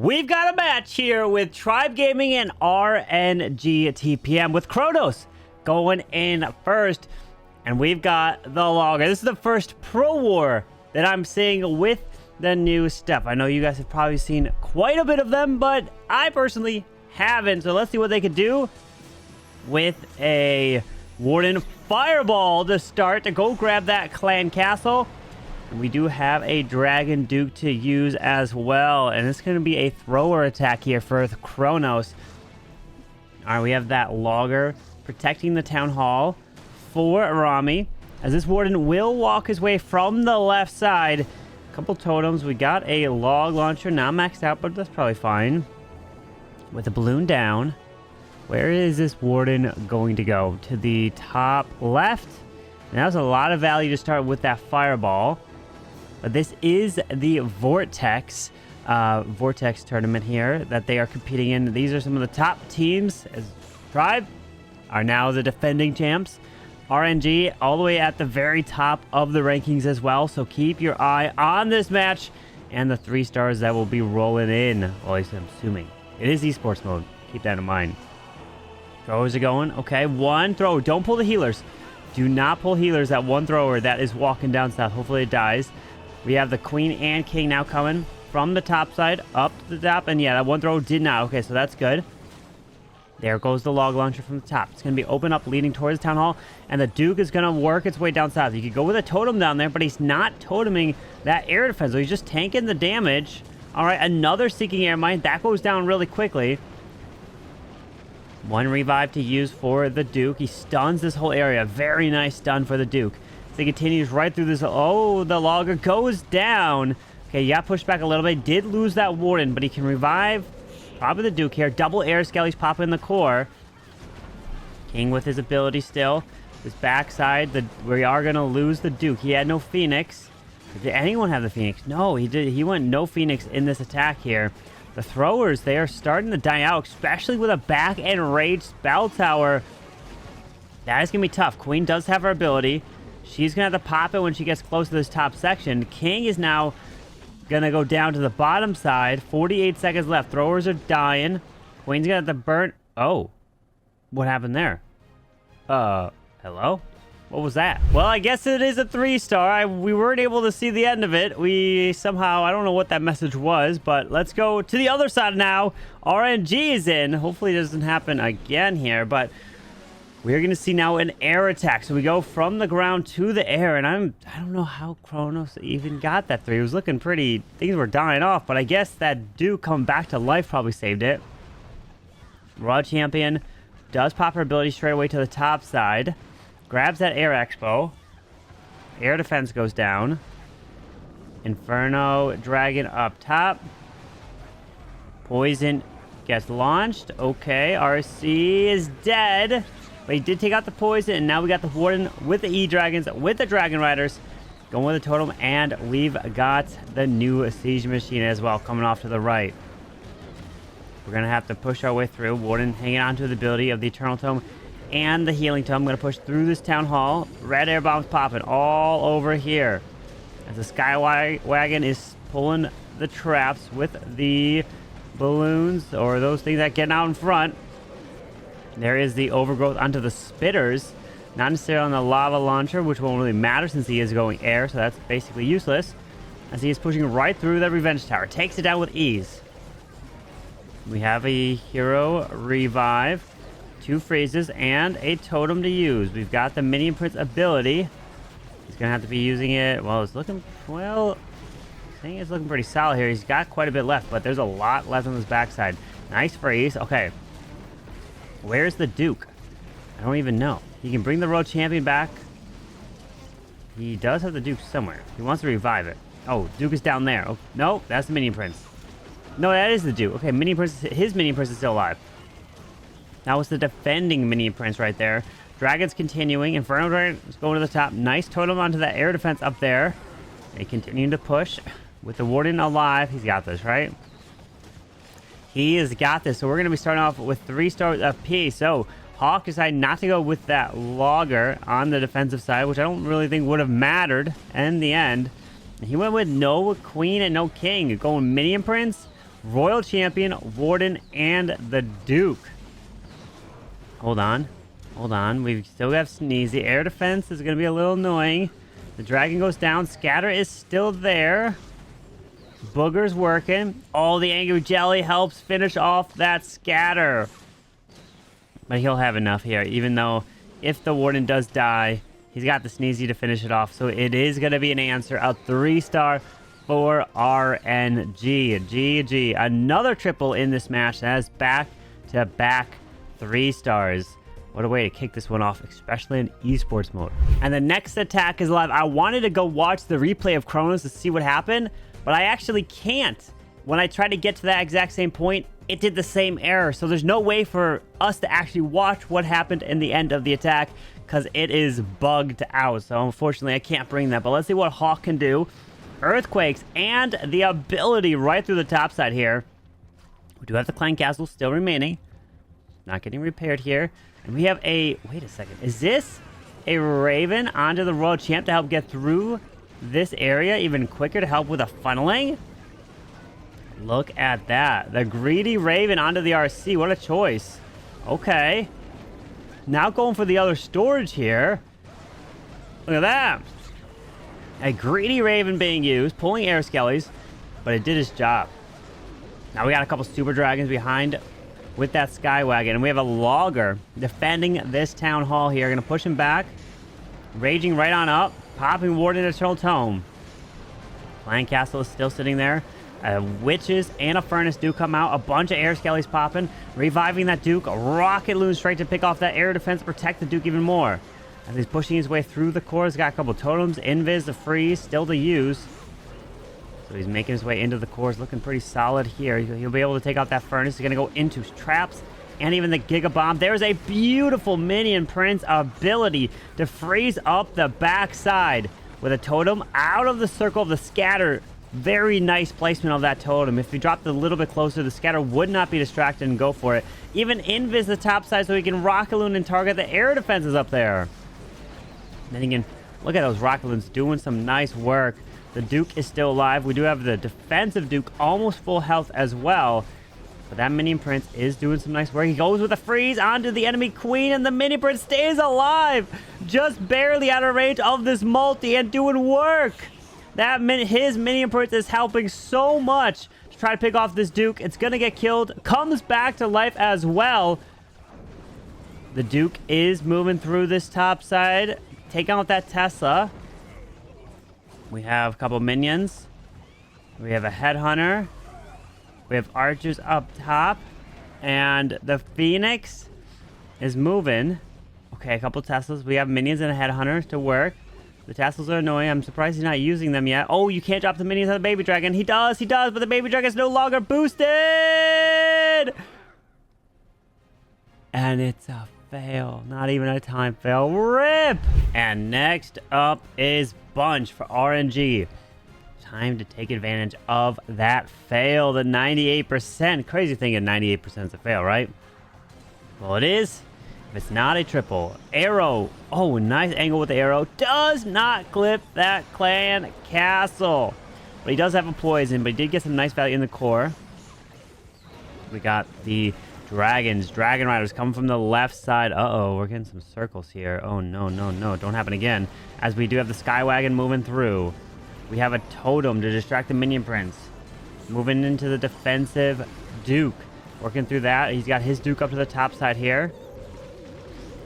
We've got a match here with Tribe Gaming and RNG TPM with Kronos going in first. And we've got the logger. This is the first Pro War that I'm seeing with the new stuff. I know you guys have probably seen quite a bit of them, but I personally haven't. So let's see what they could do with a Warden Fireball to start to go grab that clan castle. And we do have a Dragon Duke to use as well. And it's going to be a thrower attack here for Kronos. All right, we have that logger protecting the town hall for Ramy. As this warden will walk his way from the left side. A couple totems. We got a log launcher. Not maxed out, but that's probably fine. With the balloon down. Where is this warden going to go? To the top left. And that was a lot of value to start with that fireball. But this is the Vortex tournament here that they are competing in. These are some of the top teams as Tribe are now the defending champs. RNG all the way at the very top of the rankings as well. So keep your eye on this match and the 3 stars that will be rolling in. Well, at least I'm assuming. It is esports mode. Keep that in mind. Throwers are going. Okay, one throw. Don't pull the healers. Do not pull healers. That one thrower that is walking down south. Hopefully it dies. We have the queen and king now coming from the top side up to the top. And yeah, that one throw did not. Okay, so that's good. There goes the log launcher from the top. It's going to be open up leading towards the town hall. And the Duke is going to work its way down south. You could go with a totem down there, but he's not toteming that air defense. So he's just tanking the damage. All right, another Seeking Air Mine. That goes down really quickly. One revive to use for the Duke. He stuns this whole area. Very nice stun for the Duke. So he continues right through this. Oh, the logger goes down. Okay, yeah, pushed back a little bit. Did lose that warden, but he can revive probably the Duke here. Double air skellies pop in the core. King with his ability still. This backside, we are going to lose the Duke. He had no Phoenix. Did anyone have the Phoenix? No, he did. He went no Phoenix in this attack here. The throwers, they are starting to die out, especially with a back and rage spell tower. That is going to be tough. Queen does have her ability. She's going to have to pop it when she gets close to this top section. King is now going to go down to the bottom side. 48 seconds left. Throwers are dying. Queen's going to have to burn. Oh, what happened there? Hello? What was that? Well, I guess it is a 3-star. We weren't able to see the end of it. We somehow, I don't know what that message was, but let's go to the other side now. RNG is in. Hopefully it doesn't happen again here, but we're going to see now an air attack. So we go from the ground to the air, and I don't know how Kronos even got that 3. It was looking pretty, things were dying off, but I guess that Duke come back to life probably saved it. Raw Champion does pop her ability straight away to the top side. Grabs that air expo. Air defense goes down. Inferno Dragon up top. Poison gets launched. Okay, RC is dead. But he did take out the poison, and now we got the Warden with the E-Dragons, with the Dragon Riders, going with the totem, and we've got the new Siege Machine as well, coming off to the right. We're going to have to push our way through. Warden hanging on to the ability of the Eternal Tome and the Healing Tome. I'm going to push through this Town Hall. Red air bombs popping all over here. As the Sky Wagon is pulling the traps with the balloons, or those things that get out in front. There is the overgrowth onto the spitters. Not necessarily on the lava launcher, which won't really matter since he is going air, so that's basically useless. As he is pushing right through the Revenge Tower. Takes it down with ease. We have a hero revive, 2 freezes, and a totem to use. We've got the Minion Prince ability. He's going to have to be using it. Well, it's looking, well, I think it's looking pretty solid here. He's got quite a bit left, but there's a lot left on his backside. Nice freeze. Okay. Where's the Duke? I don't even know. He can bring the Road Champion back. He does have the Duke somewhere. He wants to revive it. Oh, Duke is down there. Oh, no, that's the Minion Prince. No, that is the Duke. Okay, Minion Prince, his Minion Prince is still alive. That was the defending Minion Prince right there. Dragon's continuing. Inferno Dragon is going to the top. Nice totem onto that air defense up there. They continue to push. With the Warden alive, he's got this, right? He has got this. So we're going to be starting off with 3 stars apiece. So Hawk decided not to go with that logger on the defensive side, which I don't really think would have mattered in the end. He went with no queen and no king. Going Minion Prince Royal Champion, Warden, and the Duke. Hold on. Hold on. We still have Sneezy. Air defense is going to be a little annoying. The dragon goes down. Scatter is still there. Booger's working. Oh, the Angry Jelly helps finish off that scatter. But he'll have enough here, even though if the Warden does die, he's got the Sneezy to finish it off. So it is going to be an answer. A 3-star for RNG. GG. Another triple in this match. That is back-to-back 3 stars. What a way to kick this one off, especially in esports mode. And the next attack is live. I wanted to go watch the replay of Kronos to see what happened, but I actually can't. When I tried to get to that exact same point, it did the same error. So there's no way for us to actually watch what happened in the end of the attack because it is bugged out. So unfortunately, I can't bring that. But let's see what Hawk can do. Earthquakes and the ability right through the top side here. We do have the Clan Castle still remaining. Not getting repaired here. And we have a... Wait a second. Is this a Raven onto the Royal Champ to help get through this area even quicker to help with a funneling? Look at that. The greedy Raven onto the RC. What a choice. Okay. Now going for the other storage here. Look at that. A greedy Raven being used, pulling air skellies, but it did its job. Now we got a couple super dragons behind with that Skywagon, and we have a logger defending this town hall here. Gonna push him back. Raging right on up. Popping Warden Eternal Tome. Clan Castle is still sitting there. Witches and a Furnace do come out. A bunch of air skellies popping. Reviving that Duke. A rocket loon straight to pick off that air defense, protect the Duke even more. As he's pushing his way through the core, he's got a couple totems. Invis, the freeze, still to use. So he's making his way into the cores, looking pretty solid here. He'll be able to take out that Furnace. He's going to go into traps and even the Giga Bomb. There's a beautiful Minion Prince ability to freeze up the backside with a totem out of the circle of the scatter. Very nice placement of that totem. If he dropped it a little bit closer, the scatter would not be distracted and go for it. Even Invis the top side so he can rocket loon and target the air defenses up there. Then you can look at those rocket loons doing some nice work. The Duke is still alive. We do have the defensive Duke almost full health as well. But that Minion Prince is doing some nice work. He goes with a freeze onto the enemy Queen, and the Minion Prince stays alive. Just barely out of range of this multi and doing work. His Minion Prince is helping so much to try to pick off this Duke. It's going to get killed. Comes back to life as well. The Duke is moving through this top side. Taking out that Tesla. We have a couple minions. We have a headhunter. We have archers up top. And the Phoenix is moving. Okay, a couple Teslas. We have minions and a headhunter to work. The Teslas are annoying. I'm surprised he's not using them yet. Oh, you can't drop the minions on the baby dragon. He does, but the baby dragon is no longer boosted. And it's a fail. Not even a time fail. RIP! And next up is Bunch for RNG. Time to take advantage of that fail. The 98%. Crazy thing at 98% is a fail, right? Well, it is. If it's not a triple. Arrow. Oh, nice angle with the arrow. Does not clip that Clan Castle. But he does have a poison, but he did get some nice value in the core. We got the dragons. Dragon Riders coming from the left side. Uh-oh, we're getting some circles here. Oh, no, no, no. Don't happen again. As we do have the Skywagon moving through. We have a totem to distract the Minion Prince. Moving into the defensive Duke. Working through that. He's got his Duke up to the top side here.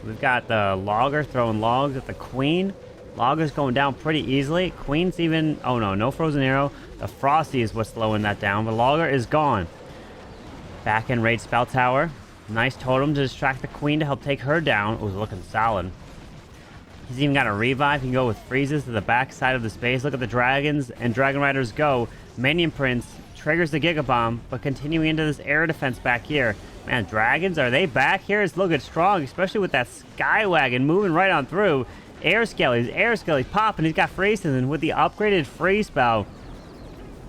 We've got the Logger throwing logs at the Queen. Logger's going down pretty easily. Queen's even... Oh, no. No Frozen Arrow. The Frosty is what's slowing that down. But Logger is gone. Back in Raid Spell Tower. Nice totem to distract the Queen to help take her down. Oh, looking solid. He's even got a revive. He can go with freezes to the back side of the space. Look at the dragons and Dragon Riders go. Minion Prince triggers the Giga Bomb, but continuing into this air defense back here. Man, dragons, are they back here? It's looking strong, especially with that Skywagon moving right on through. Air Skellies popping. He's got freezes, and with the upgraded freeze spell,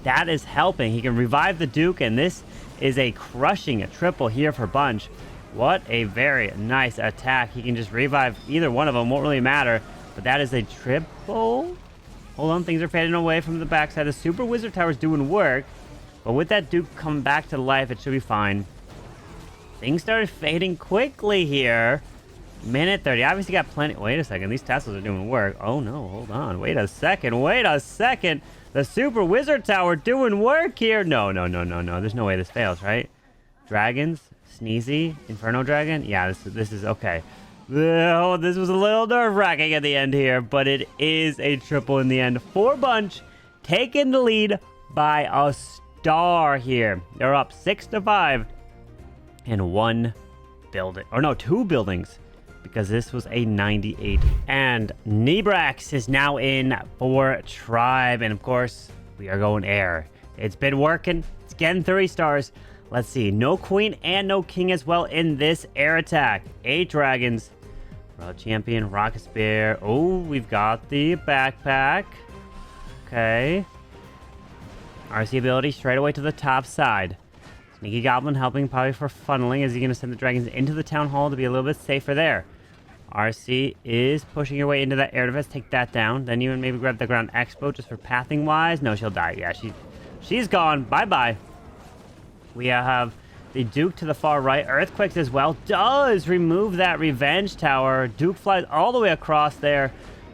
that is helping. He can revive the Duke, and this is a crushing triple here for Bunch. What a very nice attack. He can just revive either one of them. Won't really matter. But that is a triple. Hold on. Things are fading away from the backside. The Super Wizard Tower is doing work. But with that Duke coming back to life, it should be fine. Things started fading quickly here. Minute 30. Obviously got plenty. Wait a second. These Teslas are doing work. Oh, no. Hold on. Wait a second. Wait a second. The Super Wizard Tower doing work here. No. There's no way this fails, right? Dragons. Sneezy. Inferno Dragon. Yeah, this is okay. Oh, this was a little nerve-wracking at the end here, but it is a triple in the end. 4 bunch taking the lead by a star here. They're up 6-5 in 1 building. Or no, 2 buildings. Because this was a 98. And Nebrax is now in for Tribe. And of course, we are going air. It's been working. It's getting 3 stars. Let's see. No queen and no king as well in this air attack. 8 dragons. World champion, Rocket Spear. Oh, we've got the backpack. Okay. RC ability straight away to the top side. Sneaky Goblin helping probably for funneling. Is he going to send the dragons into the town hall to be a little bit safer there? RC is pushing her way into that air defense. Take that down. Then even maybe grab the ground expo just for pathing wise. No, she'll die. Yeah, she's gone. Bye-bye. We have the Duke to the far right. Earthquakes as well. Does remove that revenge tower. Duke flies all the way across there.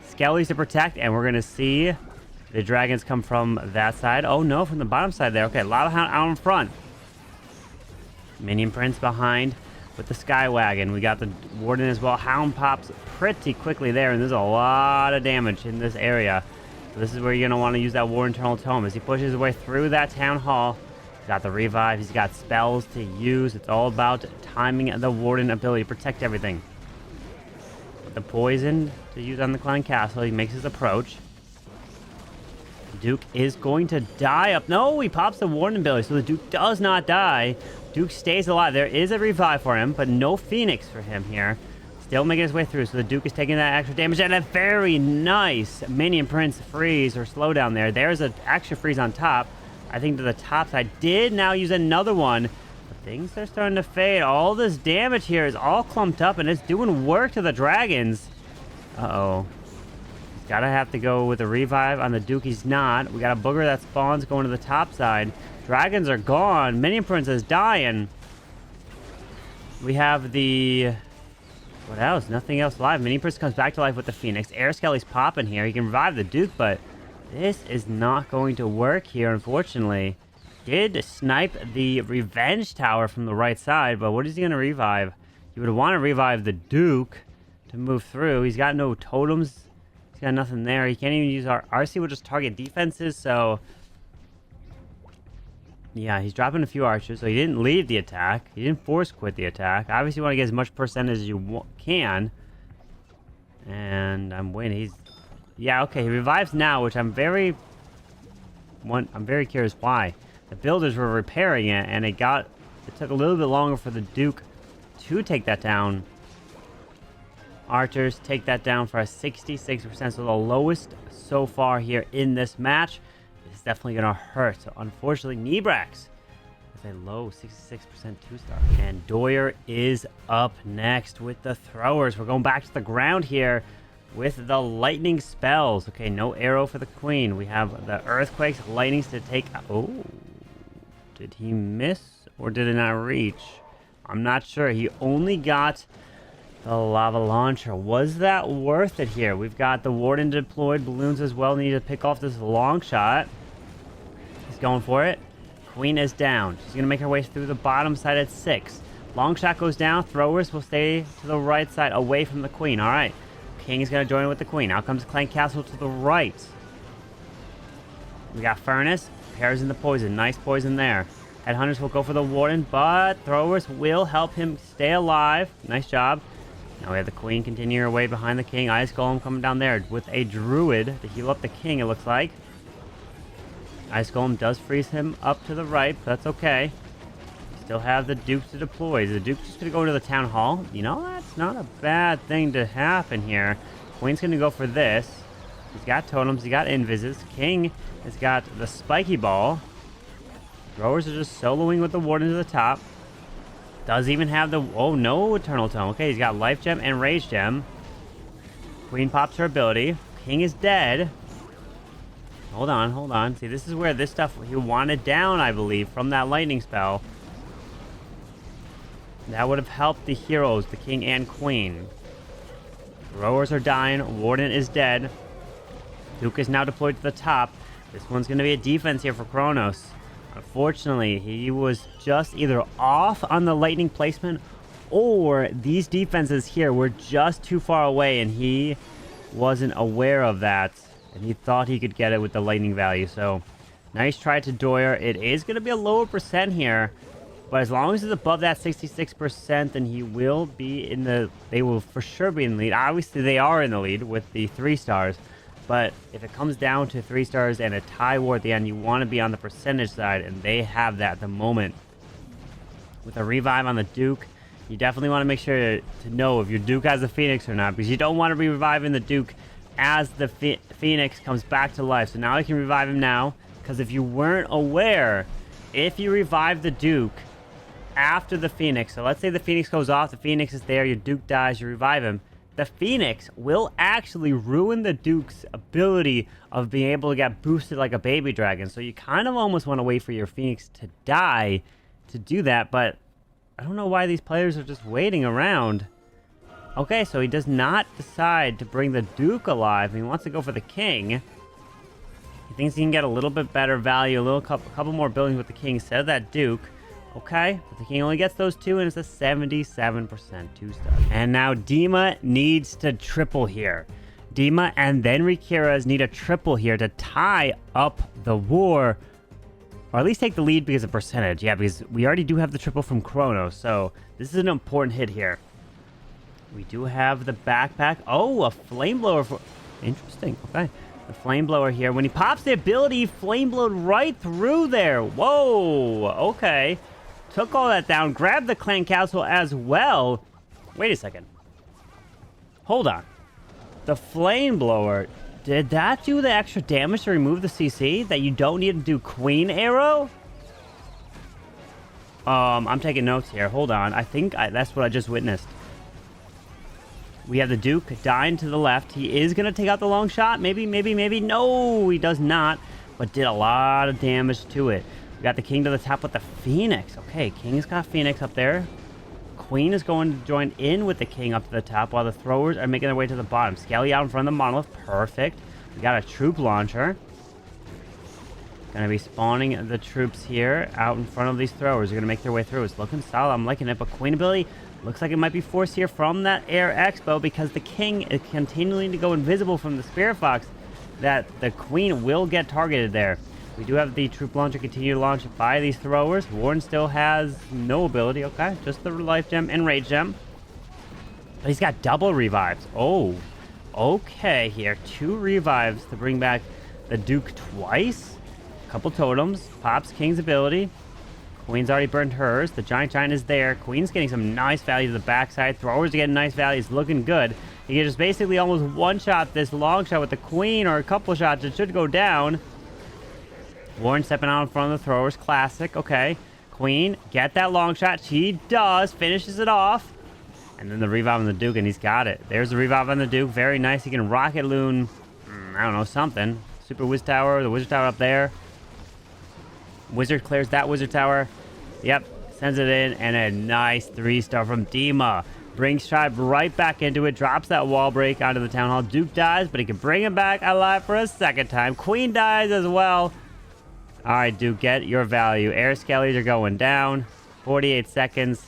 Skellies to protect. And we're going to see the dragons come from that side. Oh, no, from the bottom side there. Okay, Lava Hound out in front. Minion Prince behind with the Sky Wagon. We got the Warden as well. Hound pops pretty quickly there, and there's a lot of damage in this area. So this is where you're going to want to use that War Internal Tome. As he pushes his way through that Town Hall, he's got the Revive, he's got spells to use. It's all about timing the Warden ability to protect everything. With the Poison to use on the Clan Castle, he makes his approach. Duke is going to die up. No, he pops the Warden ability, so the Duke does not die. Duke stays alive. There is a revive for him, but no Phoenix for him here. Still making his way through, so the Duke is taking that extra damage. And a very nice Minion Prince freeze or slowdown there. There's an extra freeze on top. I think to the top side. Did now use another one. But things are starting to fade. All this damage here is all clumped up, and it's doing work to the dragons. Uh-oh. He's gotta have to go with a revive on the Duke. He's not. We got a booger that spawns going to the top side. Dragons are gone. Minion Prince is dying. We have the... What else? Nothing else live. Minion Prince comes back to life with the Phoenix. Air Skelly's popping here. He can revive the Duke, but this is not going to work here, unfortunately. Did snipe the Revenge Tower from the right side, but what is he going to revive? He would want to revive the Duke to move through. He's got no totems. He's got nothing there. He can't even use our... RC will just target defenses, so... Yeah, he's dropping a few archers, so he didn't leave the attack. He didn't force quit the attack. Obviously, you want to get as much percentage as you can. And I'm waiting. He's... Yeah, okay, he revives now, which I'm very curious why. The builders were repairing it, and it took a little bit longer for the Duke to take that down. Archers take that down for a 66%, so the lowest so far here in this match. It's definitely going to hurt. So unfortunately, Nebrax with a low 66% 2-star. And Doyer is up next with the throwers. We're going back to the ground here with the lightning spells. Okay, no arrow for the queen. We have the earthquakes, lightnings to take... Oh, did he miss or did it not reach? I'm not sure. He only got the lava launcher. Was that worth it here? We've got the Warden deployed, balloons as well. Need to pick off this long shot. He's going for it. Queen is down. She's going to make her way through the bottom side at 6. Long shot goes down. Throwers will stay to the right side, away from the queen. All right. King is going to join with the queen. Out comes Clan Castle to the right. We got Furnace. Pairs in the poison. Nice poison there. Headhunters will go for the Warden, but Throwers will help him stay alive. Nice job. Now we have the queen continue her way behind the king. Ice Golem coming down there with a druid to heal up the king, it looks like. Ice Golem does freeze him up to the right, but that's okay. Still have the Duke to deploy. Is the Duke just going to go to the town hall? You know, that's not a bad thing to happen here. Queen's going to go for this. He's got totems. He got invises. King has got the spiky ball. Throwers are just soloing with the Warden to the top. Does even have the... Oh, no Eternal Tome. Okay, he's got Life Gem and Rage Gem. Queen pops her ability. King is dead. Hold on, hold on. See, this is where this stuff he wanted down, I believe, from that lightning spell. That would have helped the heroes, the king and queen. Throwers are dying. Warden is dead. Duke is now deployed to the top. This one's going to be a defense here for Kronos. Unfortunately, he was just either off on the lightning placement or these defenses here were just too far away and he wasn't aware of that. And he thought he could get it with the lightning value. So, nice try to Doyer. It is going to be a lower percent here. But as long as it's above that 66%, then he will be in the... They will for sure be in the lead. Obviously, they are in the lead with the 3 stars. But if it comes down to 3 stars and a tie war at the end, you want to be on the percentage side. And they have that at the moment. With a revive on the Duke, you definitely want to make sure to know if your Duke has a Phoenix or not. Because you don't want to be reviving the Duke as the Phoenix comes back to life. So now I can revive him now. Because if you weren't aware, if you revive the Duke after the Phoenix, so let's say the Phoenix goes off, the Phoenix is there, your Duke dies, you revive him, the Phoenix will actually ruin the Duke's ability of being able to get boosted like a baby dragon. So you kind of almost want to wait for your Phoenix to die to do that, but I don't know why these players are just waiting around. Okay, so he does not decide to bring the Duke alive. He wants to go for the King. He thinks he can get a little bit better value, a couple more buildings with the King instead of that Duke. Okay, but the King only gets those 2, and it's a 77% 2-star. And now Dimma needs to triple here. Dimma and then Ricaras need a triple here to tie up the war. Or at least take the lead because of percentage. Yeah, because we already do have the triple from Kronos, so this is an important hit here. We do have the backpack. Oh, a flame blower for... Interesting, okay. The flame blower here. When he pops the ability, flame blowed right through there. Whoa, okay. Took all that down, grabbed the clan castle as well. Wait a second. Hold on. The flame blower, did that do the extra damage to remove the CC that you don't need to do Queen Arrow? I'm taking notes here. Hold on. I think that's what I just witnessed. We have the Duke dying to the left. He is going to take out the long shot. Maybe, maybe, maybe. No, he does not. But did a lot of damage to it. We got the King to the top with the Phoenix. Okay, King's got Phoenix up there. Queen is going to join in with the King up to the top while the throwers are making their way to the bottom. Skelly out in front of the monolith. Perfect. We got a troop launcher. Going to be spawning the troops here out in front of these throwers. They're going to make their way through. It's looking solid. I'm liking it. But Queen ability looks like it might be forced here from that Air Expo because the King is continuing to go invisible from the Spirit Fox. That the Queen will get targeted there. We do have the troop launcher continue to launch by these throwers. Warden still has no ability. Okay, just the life gem and rage gem. But he's got double revives. Oh, okay here. 2 revives to bring back the Duke twice. Couple totems. Pops King's ability. Queen's already burned hers. The Giant is there. Queen's getting some nice value to the backside. Throwers are getting nice value. It's looking good. He can just basically almost one-shot this long shot with the Queen or a couple shots. It should go down. Warren stepping out in front of the throwers. Classic. Okay. Queen, get that long shot. She does. Finishes it off. And then the revive on the Duke, and he's got it. There's the revive on the Duke. Very nice. He can rocket loon, I don't know, something. Super Wiz Tower. The Wizard Tower up there. Wizard clears that Wizard Tower. Yep. Sends it in. And a nice 3-star from Dimma. Brings Tribe right back into it. Drops that wall break onto the Town Hall. Duke dies, but he can bring him back alive for a second time. Queen dies as well. All right, Duke, get your value. Air Skellies are going down. 48 seconds.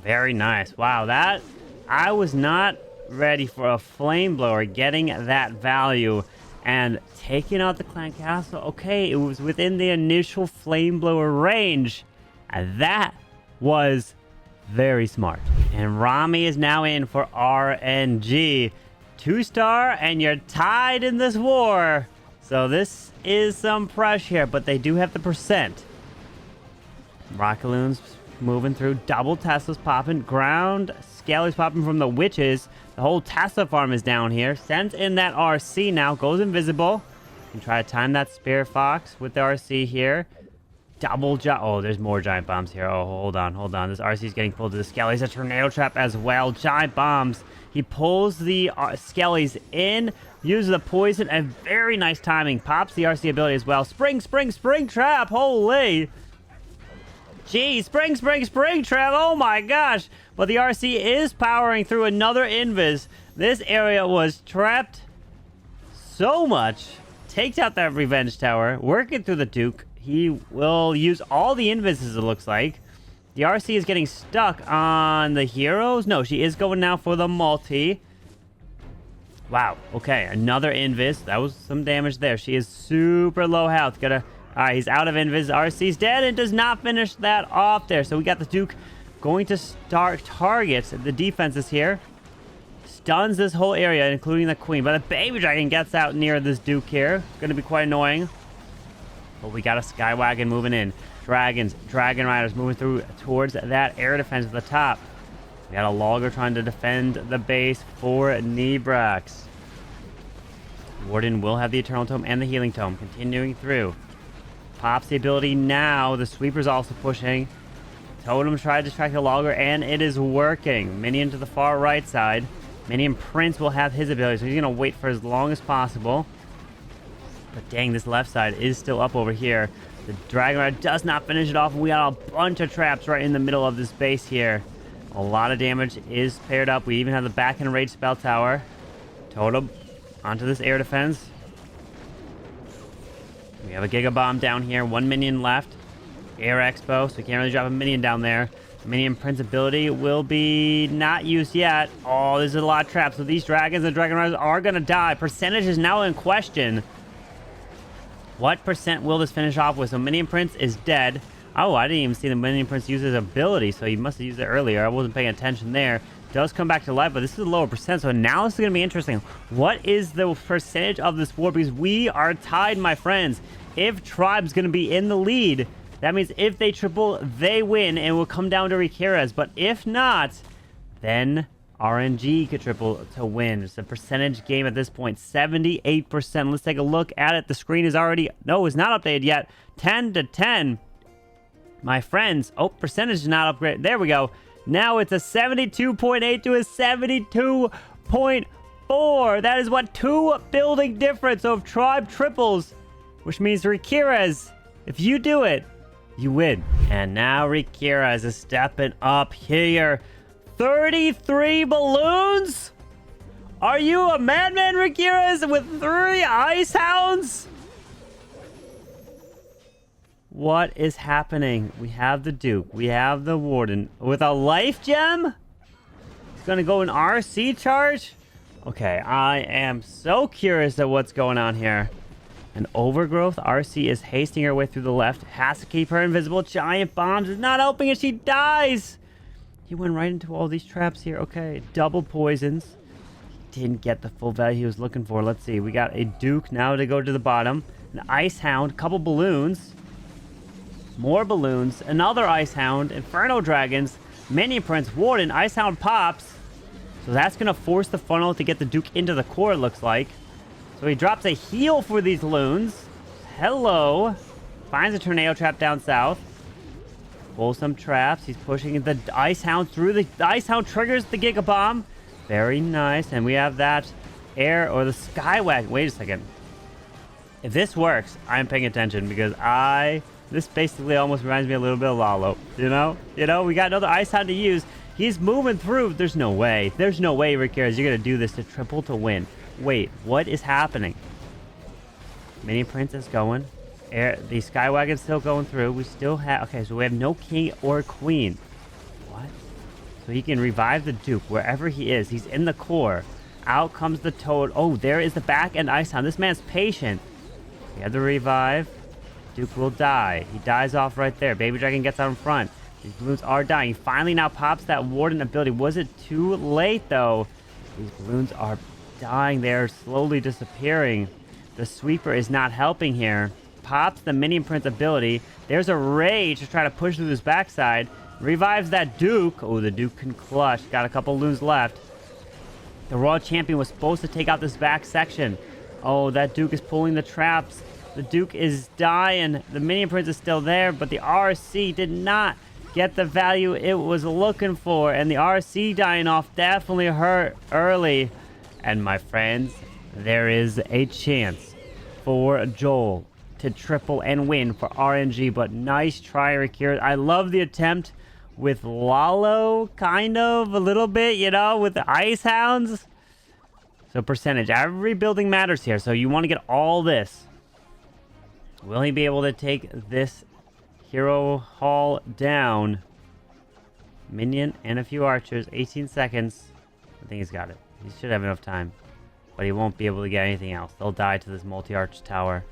Very nice. Wow, that... I was not ready for a flame blower getting that value and taking out the clan castle. Okay, it was within the initial flame blower range. And that was very smart. And Ramy is now in for RNG. 2-star, and you're tied in this war. So this is some pressure here, but they do have the percent. Rockaloons moving through. Double Tesla's popping. Ground Skelly's popping from the witches. The whole Tesla farm is down here. Sends in that RC now. Goes invisible. And try to time that Spirit Fox with the RC here. Double jump. Oh, there's more giant bombs here. Oh, hold on, hold on. This RC is getting pulled to the skellies. A tornado trap as well. Giant bombs. He pulls the skellies in, uses the poison, and very nice timing. Pops the RC ability as well. Spring trap. Holy. Geez, spring trap. Oh my gosh. But the RC is powering through another invis. This area was trapped so much. Takes out that revenge tower. Working through the Duke. He will use all the invises, it looks like. The RC is getting stuck on the heroes. No, she is going now for the multi. Wow. Okay, another invis. That was some damage there. She is super low health. All right, he's out of invis. RC's dead and does not finish that off there. So we got the Duke going to start targets the defenses here. Stuns this whole area, including the queen. But the baby dragon gets out near this Duke here. Going to be quite annoying. But we got a Skywagon moving in. Dragon Riders moving through towards that air defense at the top. We got a Logger trying to defend the base for Nebrax. Warden will have the Eternal Tome and the Healing Tome. Continuing through. Pops the ability now. The Sweeper's also pushing. Totem tried to distract the Logger, and it is working. Minion to the far right side. Minion Prince will have his ability, so he's going to wait for as long as possible. But dang, this left side is still up over here. The Dragon Rider does not finish it off. We got a bunch of traps right in the middle of this base here. A lot of damage is paired up. We even have the back and rage spell tower. Totem onto this air defense. We have a Giga Bomb down here. One minion left. Air Expo, so we can't really drop a minion down there. Minion Prince ability will be not used yet. Oh, there's a lot of traps. So these dragons and Dragon Riders are going to die. Percentage is now in question. What percent will this finish off with? So Minion Prince is dead. Oh, I didn't even see the Minion Prince use his ability, so he must have used it earlier. I wasn't paying attention there. Does come back to life, but this is a lower percent, so now this is going to be interesting. What is the percentage of this war? Because we are tied, my friends. If Tribe's going to be in the lead, that means if they triple, they win, and it will come down to Ricaras. But if not, then RNG could triple to win. It's a percentage game at this point, 78%. Let's take a look at it. The screen is already, no, it's not updated yet. 10 to 10. My friends, oh, percentage is not upgraded. There we go. Now it's a 72.8 to a 72.4. That is what 2 building difference. So if Tribe triples, which means Ricaras, if you do it, you win. And now Ricaras is stepping up here. 33 balloons? Are you a madman, Ricaras, with 3 ice hounds? What is happening? We have the Duke. We have the Warden. With a life gem? He's gonna go an RC charge? Okay, I am so curious at what's going on here. An Overgrowth. RC is hasting her way through the left. Has to keep her invisible. Giant bombs is not helping and she dies. He went right into all these traps here. Okay, double poisons. Didn't get the full value he was looking for. Let's see. We got a Duke now to go to the bottom. An Ice Hound. Couple balloons. More balloons. Another Ice Hound. Inferno Dragons. Minion Prince. Warden. Ice Hound pops. So that's going to force the funnel to get the Duke into the core, it looks like. So he drops a heal for these loons. Hello. Finds a tornado trap down south. Pulls some traps. He's pushing the Ice Hound through. The Ice Hound triggers the Giga Bomb. Very nice. And we have that air or the Skywagon. Wait a second. If this works, I'm paying attention because this basically almost reminds me a little bit of Lalo. You know, we got another Ice Hound to use. He's moving through. There's no way, Ricaras, you're going to do this to triple to win. Wait, what is happening? Mini Prince is going. The Skywagon's still going through. We still have... Okay, so we have no king or queen. What? So he can revive the Duke wherever he is. He's in the core. Out comes the Toad. Oh, there is the back end Ice Hound. This man's patient. We have the revive. Duke will die. He dies off right there. Baby Dragon gets out in front. These balloons are dying. He finally now pops that Warden ability. Was it too late, though? These balloons are dying. They're slowly disappearing. The Sweeper is not helping here. Pops the Minion Prince ability. There's a Rage to try to push through this backside. Revives that Duke. Oh, the Duke can clutch. Got a couple loons left. The Royal Champion was supposed to take out this back section. Oh, that Duke is pulling the traps. The Duke is dying. The Minion Prince is still there, but the RC did not get the value it was looking for. And the RC dying off definitely hurt early. And my friends, there is a chance for Joel to triple and win for RNG. But nice try, Ricaras. I love the attempt with Lalo, kind of, a little bit, you know, with the Ice Hounds. So percentage. Every building matters here. So you want to get all this. Will he be able to take this hero hall down? Minion and a few archers. 18 seconds. I think he's got it. He should have enough time. But he won't be able to get anything else. They'll die to this multi-arch tower.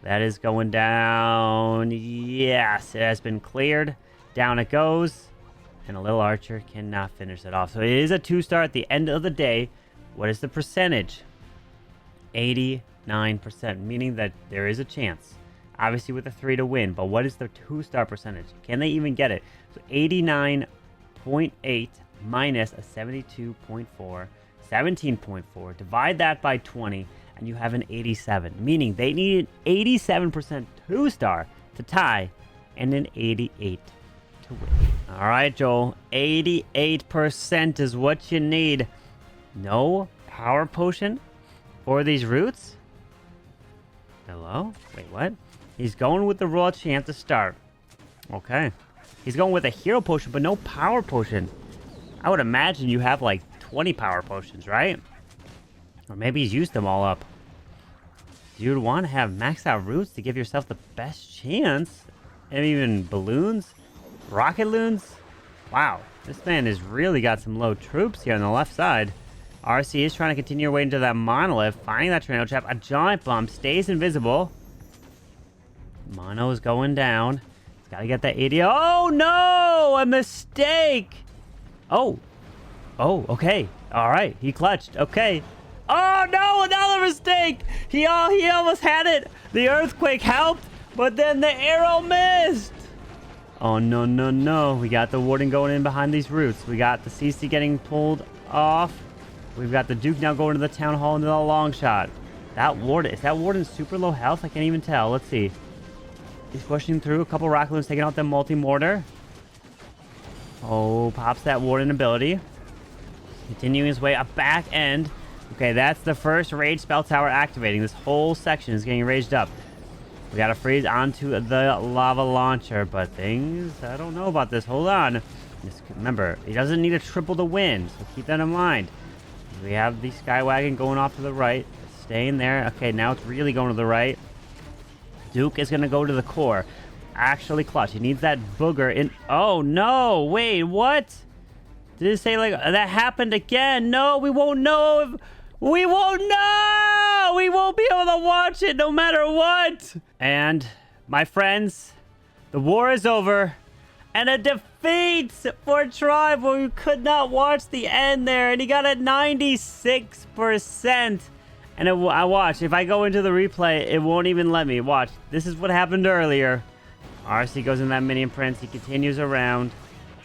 That is going down. Yes, it has been cleared. Down it goes. And a little archer cannot finish it off. So it is a 2-star at the end of the day. What is the percentage? 89%. Meaning that there is a chance. Obviously with a 3 to win. But what is the 2-star percentage? Can they even get it? So 89.8 minus a 72.4. 17.4. Divide that by 20. And you have an 87. Meaning they need an 87% 2-star to tie. And an 88 to win. Alright, Joel. 88% is what you need. No power potion for these roots? Hello? Wait, what? He's going with the raw chance to start. Okay. He's going with a hero potion, but no power potion. I would imagine you have like 20 power potions, right? Or maybe he's used them all up. You'd want to have maxed out roots to give yourself the best chance. And even balloons? Rocket loons? Wow. This man has really got some low troops here on the left side. RC is trying to continue her way into that monolith, finding that tornado trap. A giant bomb stays invisible. Mono is going down. He's got to get that 80. Oh, no! A mistake! Oh. Oh, okay. All right. He clutched. Okay. Oh, no! Another mistake! He almost had it. The earthquake helped, but then the arrow missed. Oh, no, no, no. We got the warden going in behind these roots. We got the CC getting pulled off. We've got the Duke now going to the town hall into the long shot. That warden, is that warden super low health? I can't even tell. Let's see. He's pushing through. A couple rocket loons taking out the multi-mortar. Oh, pops that warden ability. Continuing his way up back end. Okay, that's the first rage spell tower activating. This whole section is getting raged up. We gotta freeze onto the lava launcher, but things, I don't know about this. Hold on. Just remember, he doesn't need a triple to win, so keep that in mind. We have the Skywagon going off to the right. Staying there. Okay, now it's really going to the right. Duke is going to go to the core. Actually clutch. He needs that booger in. Oh, no. Wait, what? Did it say like that happened again? No, we won't know. We won't know. We won't be able to watch it no matter what. And my friends, the war is over. And a defeat for Tribe where we could not watch the end there. And he got a 96%. And I watch. If I go into the replay, it won't even let me. Watch. This is what happened earlier. RC goes in that Minion Prince. He continues around.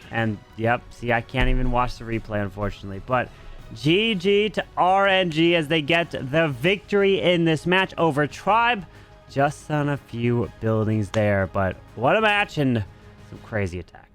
And, yep. See, I can't even watch the replay, unfortunately. But GG to RNG as they get the victory in this match over Tribe. Just on a few buildings there. But what a match and some crazy attacks.